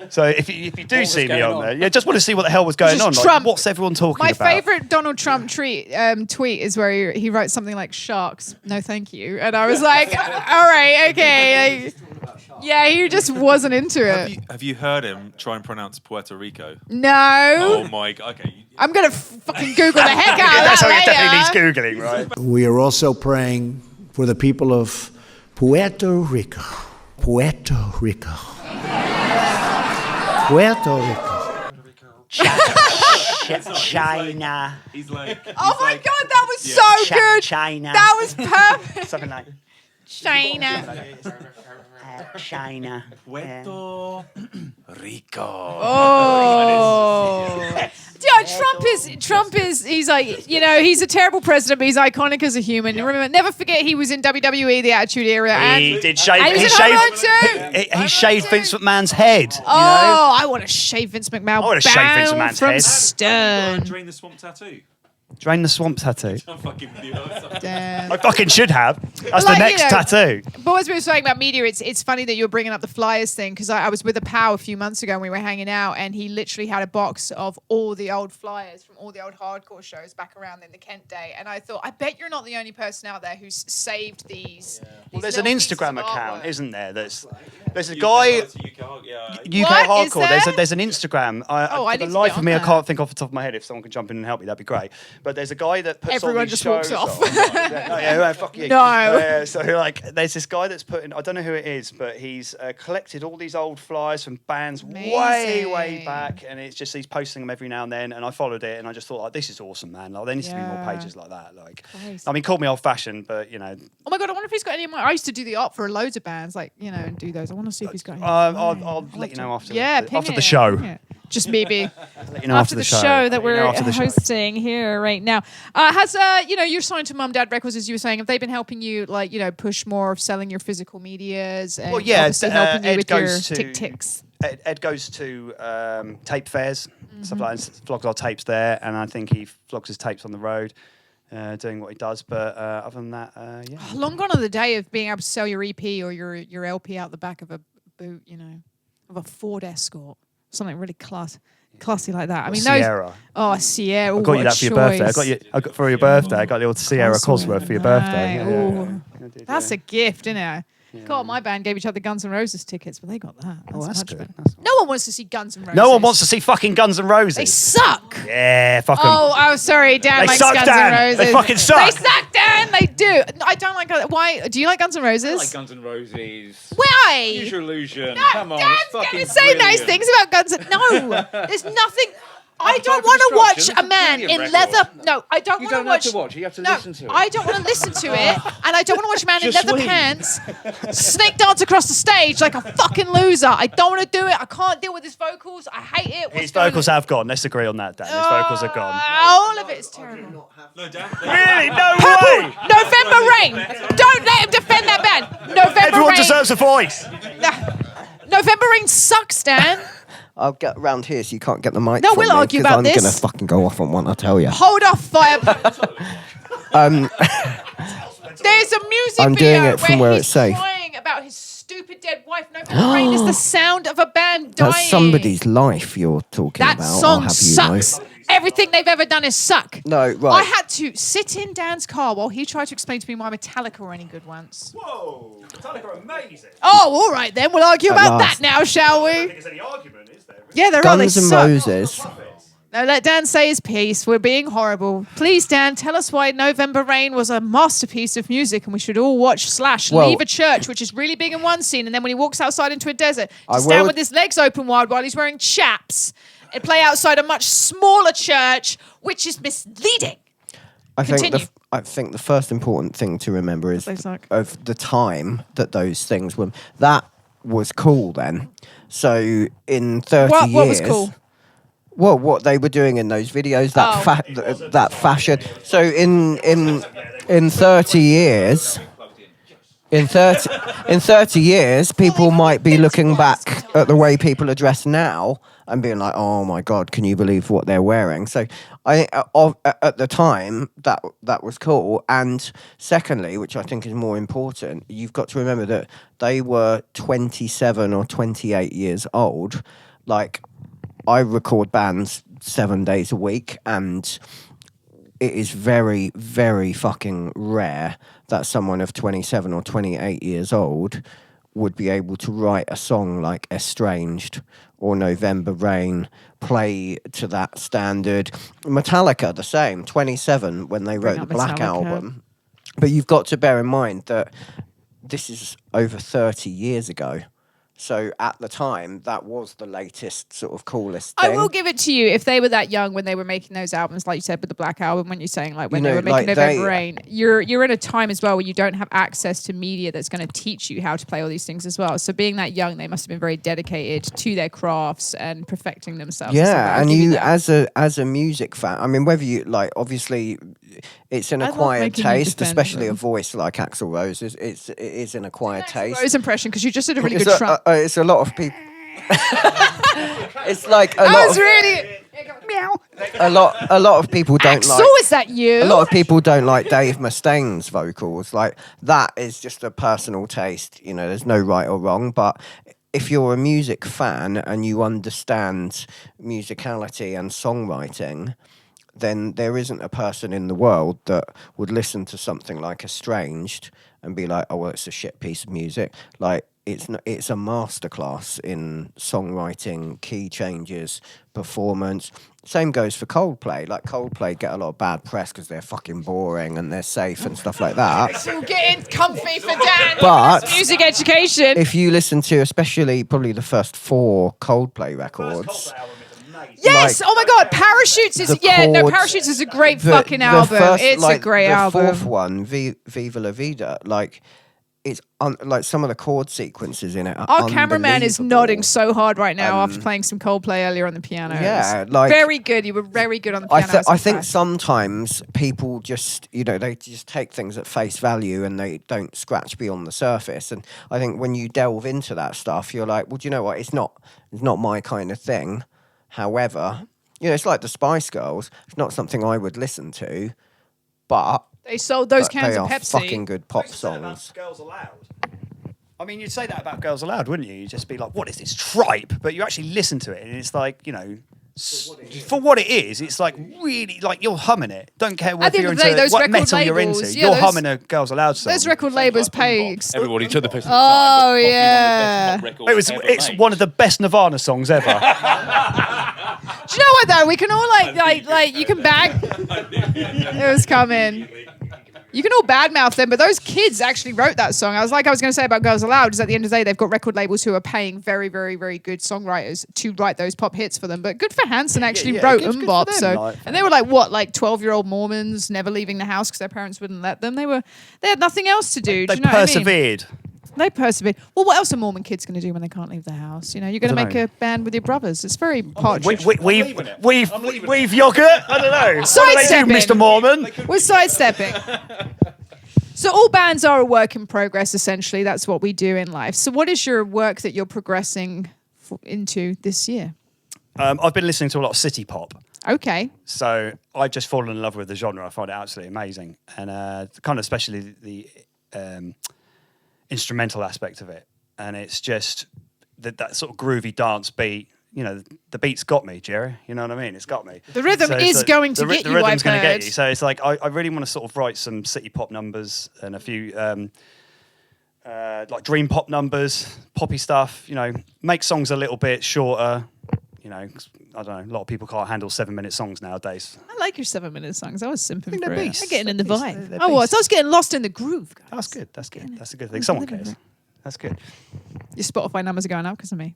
So if you do was see me going on on? there, yeah, just want to see what the hell was going Just on. Like, Trump. what's everyone talking My about? favorite Donald Trump tweet is where he wrote something like "sharks, no thank you," and I was like, "All right, okay." Like, yeah, he just wasn't into it. Have you heard him try and pronounce Puerto Rico? No, Oh my god. Okay. I'm gonna fucking Google the heck out of That's that something that later. definitely needs googling, right? We are also praying for the people of Puerto Rico. Puerto Rico. Puerto Rico. China. He's like. Oh my god, that was so good. China. That was perfect. Something like China. China. Puerto Rico. Oh. Yeah, Trump is he's like, you know, he's a terrible president, but he's iconic as a human. Remember, never forget he was in WWE, the Attitude Era. And He did shave. and he He was in Home shaved. Alone too. He shaved Vince McMahon's head. You know? Oh, I want to shave Vince McMahon. I wanna shave Vince McMahon's from head. Stern. Drain the swamp tattoo. Drain the swamp tattoo. I'm fucking with you. Damn. I fucking should have. That's Like, the you next know, tattoo. But as we were saying about media, it's funny that you're bringing up the Flyers thing, because I was with a pal a few months ago and we were hanging out, and he literally had a box of all the old Flyers from all the old hardcore shows back around in the Kent day. And I thought, I bet you're not the only person out there who's saved these. Well, there's an little pieces Instagram of account, artwork. there's a guy. UK What is Hardcore. there? There's an Instagram. Oh, I for need the to life get of me, on I can't think off the top of my head. If someone can jump in and help me, that'd be great. But there's a guy that puts all Everyone these just shows walks off. on. Yeah, fuck you. No. So like, there's this guy that's putting. I don't know who it is, but he's collected all these old flyers from bands way Amazing. back, and it's just he's posting them every now and then. And I followed it, and I just thought, like, this is awesome, man. Like, there needs to be more Yeah. pages like that. Like, Christ. I mean, call me old-fashioned, but you know. Oh my god, I wonder if he's got any of my. I used to do the art for loads of bands, like, you know, and do those. I want to see if he's got any. I'll let you know after. Yeah, after ping the it. show. Yeah. Just maybe Let you know after the show that Let you we're know after the show. hosting here right now. Has you know, you're signed to Mum Dad Records, as you were saying. Have they been helping you, like, you know, push more of selling your physical medias? And Well, yeah, obviously helping you Ed with your goes to tick-ticks. Ed goes to tape fairs, Mm-hmm. stuff like that, flogs our tapes there, and I think he flogs his tapes on the road, doing what he does. But other than that, yeah. Long gone are the day of being able to sell your EP or your LP out the back of a boot, you know, of a Ford Escort, something really classy like that. I mean, Sierra. those. Oh, Sierra. I got you that for your birthday. I got for your birthday. I got the old Sierra Cosworth for your birthday. Right. Yeah, Ooh. I did, That's yeah. a gift, isn't it? God, my band gave each other Guns N' Roses tickets, but they got that. That's much good. better. That's No one wants to see Guns N' Roses. No one wants to see fucking Guns N' Roses. They suck. Yeah, fuck 'em. Oh, sorry, Dan They likes suck, Guns Dan. N' Roses. They fucking suck. They suck, Dan. They do. I don't like. Why? Do you like Guns N' Roses? I like Guns N' Roses. Why? Use your illusion. No, Come on, Dan's it's fucking gonna say nice brilliant. things about Guns N' No, there's nothing. I don't want to watch a man in brilliant leather. record. No, I don't You want to don't watch. have to watch it, you have to no, listen to it. I don't want to listen to it, and I don't want to watch a man in Just leather wait. pants snake dance across the stage like a fucking loser. I don't want to do it. I can't deal with his vocals. I hate it. His vocals have gone. Let's agree on that, Dan. His vocals are gone. All of it's terrible. Really? No Purple, way! November Rain. Don't let him defend that band. November Everyone Rain. deserves a voice. November Rain sucks, Dan. I'll get around here so you can't get the mic. No, from we'll me, argue 'cause about I'm this. gonna fucking go off on one. I tell you. Hold off, fire. There's a music I'm video doing it from where he's it's safe. crying about his stupid dead wife. November Rain is the sound of a band dying. That's somebody's life you're talking That about. I'll song have you sucks. know. Everything they've ever done is suck. No, I right. had to sit in Dan's car while he tried to explain to me why Metallica were any good once. Whoa, Metallica are amazing. Oh, all right then. We'll argue At about last. that now, shall we? There's any argument, is there? Yeah, there are. Guns They N' suck. Roses. No, let Dan say his piece. We're being horrible. Please, Dan, tell us why November Rain was a masterpiece of music and we should all watch Slash Well- leave a church, which is really big in one scene, and then when he walks outside into a desert, I to stand will- with his legs open wide while he's wearing chaps and play outside a much smaller church, which is misleading. I think Continue. I think the first important thing to remember is They suck. of the time that those things were. That was cool then. So in 30 years. What was cool? Well, what they were doing in those videos, that Oh. that fashion. So in 30 years, in 30 years, people might be looking back at the way people are dressed now and being like, "Oh my God, can you believe what they're wearing?" So I at the time that was cool. And secondly, which I think is more important, you've got to remember that they were 27 or 28 years old. Like, I record bands 7 days a week, and it is very, very fucking rare that someone of 27 or 28 years old would be able to write a song like Estranged or November Rain, play to that standard. Metallica, the same, 27 when they wrote the up Black Metallica. Album. But you've got to bear in mind that this is over 30 years ago. So at the time, that was the latest sort of coolest thing. I will give it to you. If they were that young when they were making those albums, like you said with the Black Album, when you're saying like when You they know, were making like November they- Rain, you're in a time as well where you don't have access to media that's going to teach you how to play all these things as well. So being that young, they must have been very dedicated to their crafts and perfecting themselves. So Yeah, I'll and give you that. as a music fan, I mean, whether you like, obviously, it's an I love acquired making you taste, defend especially them. a voice like Axl Rose. It is an acquired taste. Rose impression because you just did a really It's good Trump. it's a lot of people. It's like a That lot was of really meow. a lot of people don't Axl, like. is that you? A lot of people don't like Dave Mustaine's vocals. Like, that is just a personal taste. You know, there's no right or wrong. But if you're a music fan and you understand musicality and songwriting, then there isn't a person in the world that would listen to something like Estranged and be like, "Oh, well, it's a shit piece of music." Like, it's a masterclass in songwriting, key changes, performance. Same goes for Coldplay. Like, Coldplay get a lot of bad press because they're fucking boring and they're safe and stuff like that. You're getting comfy for Dan. But Music education. if you listen to, especially probably the first 4 Coldplay records, Yes. like, Oh my God. Parachutes is the no. chords, Parachutes is a great the- fucking the album. first, It's like, a great the album. 4th one, Viva La Vida, like, it's like some of the chord sequences in it are Our cameraman is unbelievable. nodding so hard right now after playing some Coldplay earlier on the piano. Yeah, It was like- very good. You were very good on the piano. I think sometimes people just, you know, they just take things at face value and they don't scratch beyond the surface. And I think when you delve into that stuff, you're like, well, do you know what? It's not my kind of thing. However, you know, it's like the Spice Girls. It's not something I would listen to, but they sold those cans they of are Pepsi. fucking good pop songs. Girls Aloud. I mean, you'd say that about Girls Aloud, wouldn't you? You'd just be like, what is this tripe? But you actually listen to it and it's like, you know, for what it is, it's like really, like, you're humming it. Don't care At whether the you're end of the into day, those what record metal you're labels, into. yeah, You're those- humming a Girls Aloud song. Those record labels pay. Everybody took the piss. Oh yeah. It's one of the best Nirvana songs ever. Do you know what though? We can all like you can bag. It was coming. You can all badmouth them, but those kids actually wrote that song. I was going to say about Girls Aloud, is at the end of the day, they've got record labels who are paying very, very, very good songwriters to write those pop hits for them. But good for Hanson actually wrote good MMMBop. for them, So, like- and they were like, what, like 12-year-old Mormons never leaving the house because their parents wouldn't let them. They had nothing else to do. They Do you know what I mean? persevered. They persevered. Well, what else are Mormon kids going to do when they can't leave the house? You know, you're going to I don't make know. a band with your brothers. It's very partridge. We've yogurt. I don't know. What do they do, Sidestepping. Mr. Mormon? We're sidestepping. So all bands are a work in progress, essentially. That's what we do in life. So what is your work that you're progressing into this year? I've been listening to a lot of city pop. Okay. So I've just fallen in love with the genre. I find it absolutely amazing. And kind of especially the instrumental aspect of it. And it's just that sort of groovy dance beat. You know, the beat's got me, Jerry. You know what I mean? It's got me. The rhythm is going to get the you, rhythm's I've going to heard. get you. So it's like I really want to sort of write some city pop numbers and a few like dream pop numbers, poppy stuff. You know, make songs a little bit shorter. You know, 'cause, I don't know. A lot of people can't handle 7-minute songs nowadays. I like your 7-minute songs. I was simping think for they're it. beasts. I'm getting in the They're vibe. beasts. They're I was. beasts. I was getting lost in the groove, guys. That's good. That's good. That's a good thing. Someone cares. That's good. Your Spotify numbers are going up because of me.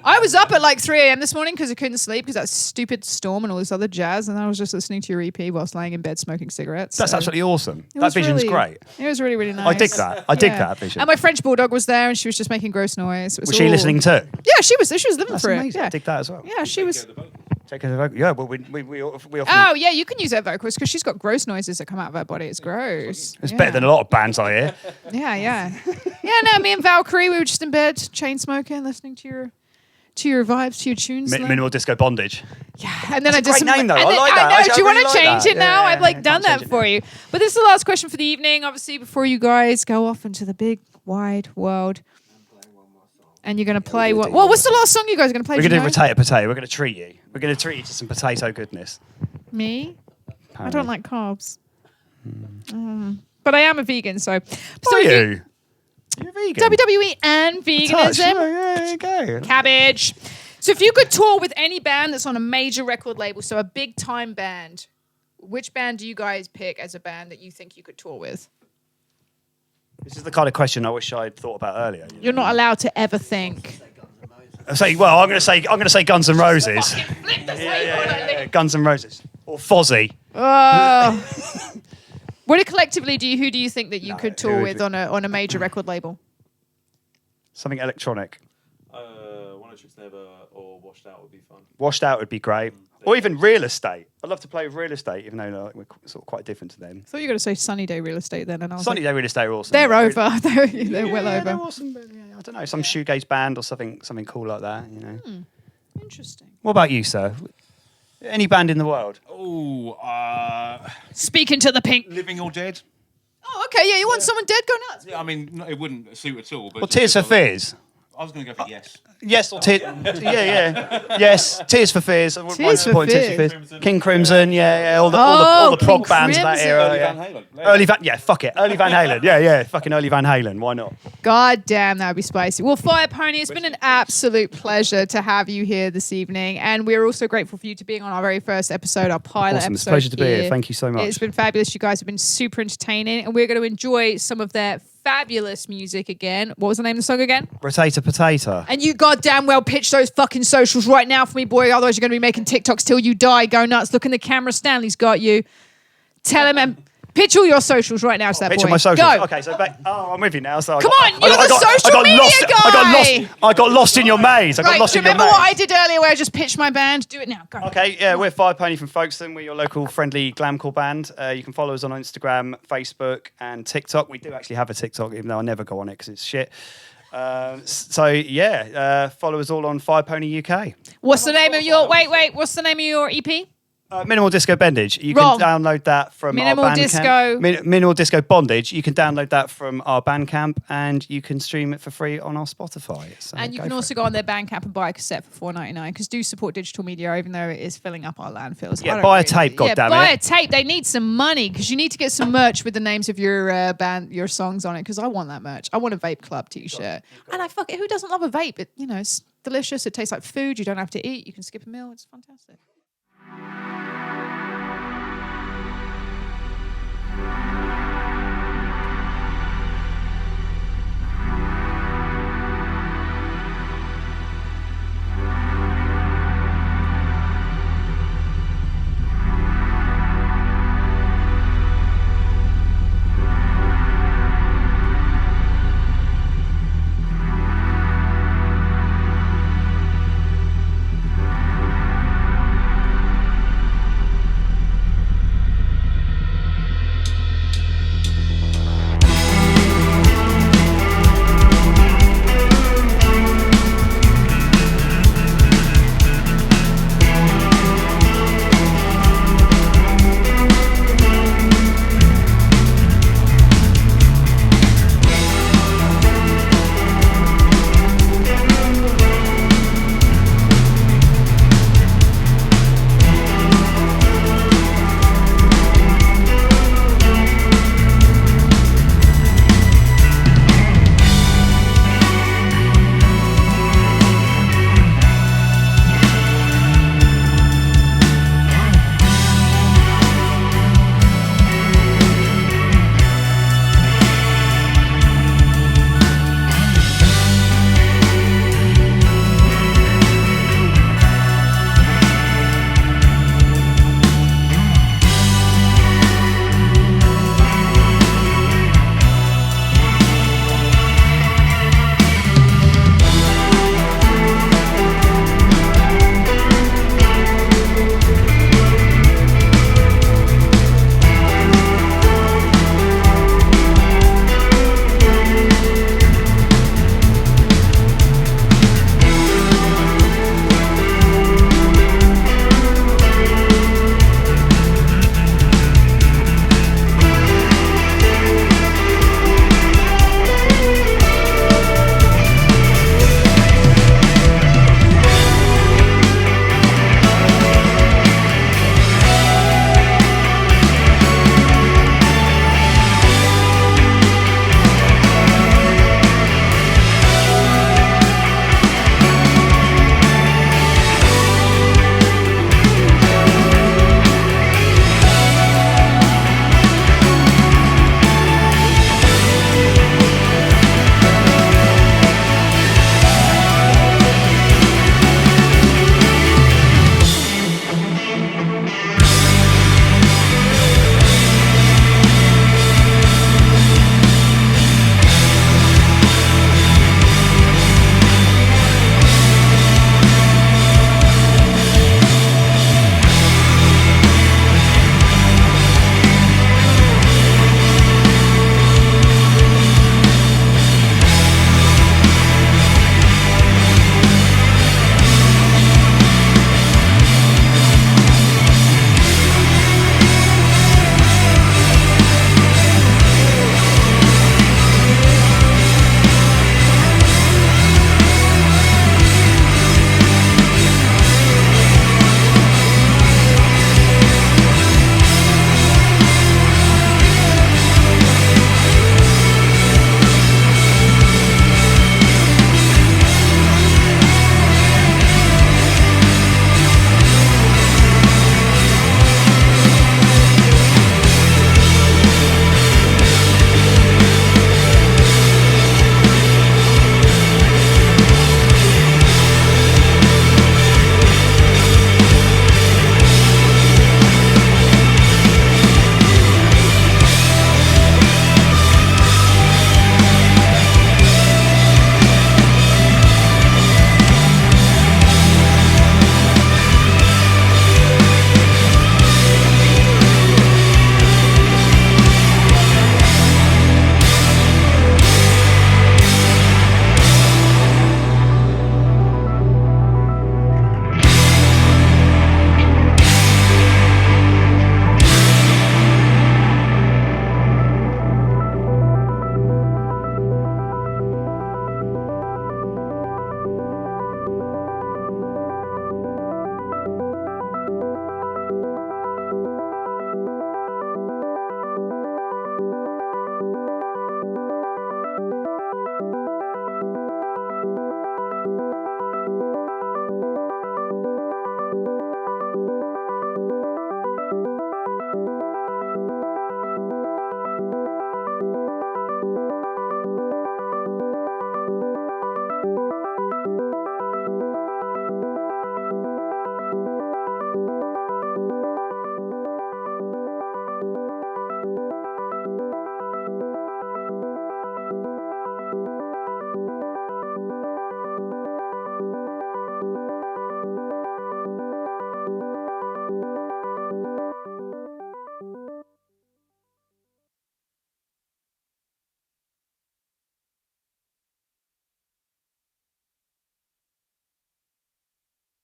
I was up at like 3 a.m. this morning because I couldn't sleep because that stupid storm and all this other jazz, and I was just listening to your EP whilst lying in bed smoking cigarettes. That's so absolutely awesome. it That was vision's really- great. It was really, really nice. I dig that. I dig that vision. And my French bulldog was there, and she was just making gross noise. It Was she all- listening too? Yeah, she was. She was living That's for amazing. it. Yeah. I dig that as well. Yeah, she was. Take her vocal. Yeah, well, we often. Oh yeah, you can use her vocals because she's got gross noises that come out of her body. It's gross. It's better than a lot of bands I hear. Yeah, yeah, yeah. No, me and Valkyrie, we were just in bed, chain smoking, listening to your vibes, to your tunes. Len. Minimal Disco Bondage. Yeah, and then That's I a did great some. name, though. and I then- like that. I know. Actually, Do you I want really to like change that. it now? Yeah, I've like I done can't that change it for you. But this is the last question for the evening. Obviously, before you guys go off into the big wide world. And you're going to play what? Well, what's the last song you guys are going to play? We're Do going you to know? do potato. We're going to treat you. We're going to treat you to some potato goodness. Me? I Apparently. don't like carbs. But I am a vegan, so. Are if you? You're vegan. WWE and veganism. Touch. Yeah, there you go. Cabbage. So if you could tour with any band that's on a major record label, so a big time band, which band do you guys pick as a band that you think you could tour with? This is the kind of question I wish I'd thought about earlier. You're not allowed to ever think. I'm going to say Guns N' Roses. Yeah, Guns N' Roses or Fozzy. What collectively who do you think that you could tour who with would on a major record label? Something electronic. One of Tricks Never or Washed Out would be fun. Washed Out would be great. Or even Real Estate. I'd love to play with Real Estate, even though like, we're sort of quite different to them. I thought you were going to say Sunny Day Real Estate then, and I was Sunny like, Day Real Estate are awesome. they're over. they're well Yeah, over. they're awesome. But, yeah, I don't know, some shoegaze band or something cool like that. You know. Interesting. What about you, sir? Any band in the world? Oh, Speaking to the pink. Living or Dead? Oh, okay. Yeah, you want someone dead? Go nuts. Yeah, I mean, no, it wouldn't suit at all. But Or just Tears for because I- Fears? I was going to go for yes. Yes, or yes. Tears for Fears. I wouldn't mind Tears for supporting Tears for Fears. King Crimson, yeah. All the prog King bands of that Crimson. era. Early Yeah. Van Halen. Early Van, fuck it. Early Van Halen, yeah. Fucking Early Van Halen. Why not? God damn, that would be spicy. Well, Fire Pony, it's been an absolute pleasure to have you here this evening. And we're also grateful for you to being on our very first episode, our pilot Awesome. It's episode. a pleasure to be here. Thank you so much. It's been fabulous. You guys have been super entertaining. And we're going to enjoy some of their fabulous music again. What was the name of the song again? Rotator Potato. And you goddamn well pitch those fucking socials right now for me, boy. Otherwise, you're going to be making TikToks till you die. Go nuts. Look in the camera. Stanley's got you. Tell him and pitch all your socials right now to that Picture boy. my socials. Go. Okay, so I'm with you now. So Come on, you're the social media guy. I got lost in your maze. I got Right, lost do in you your remember maze. what I did earlier where I just pitched my band? Do it now. Go. Okay, yeah, we're Fire Pony from Folkestone. We're your local friendly glamcore band. You can follow us on Instagram, Facebook, and TikTok. We do actually have a TikTok, even though I never go on it because it's shit. Follow us all on Fire Pony UK. What's the name of your... Wait. What's the name of your EP? Minimal Disco Bondage. You Wrong. can download that from Minimal our Bandcamp. Disco- Minimal Disco Bondage. You can download that from our Bandcamp, and you can stream it for free on our Spotify. So And you can also go on their Bandcamp and buy a cassette for $4.99 because do support digital media, even though it is filling up our landfills. Yeah, I don't buy a really- tape, goddammit. buy a tape. They need some money because you need to get some merch with the names of your band, your songs on it. Because I want that merch. I want a Vape Club T-shirt. And I fuck it. Who doesn't love a vape? It, it's delicious. It tastes like food. You don't have to eat. You can skip a meal. It's fantastic.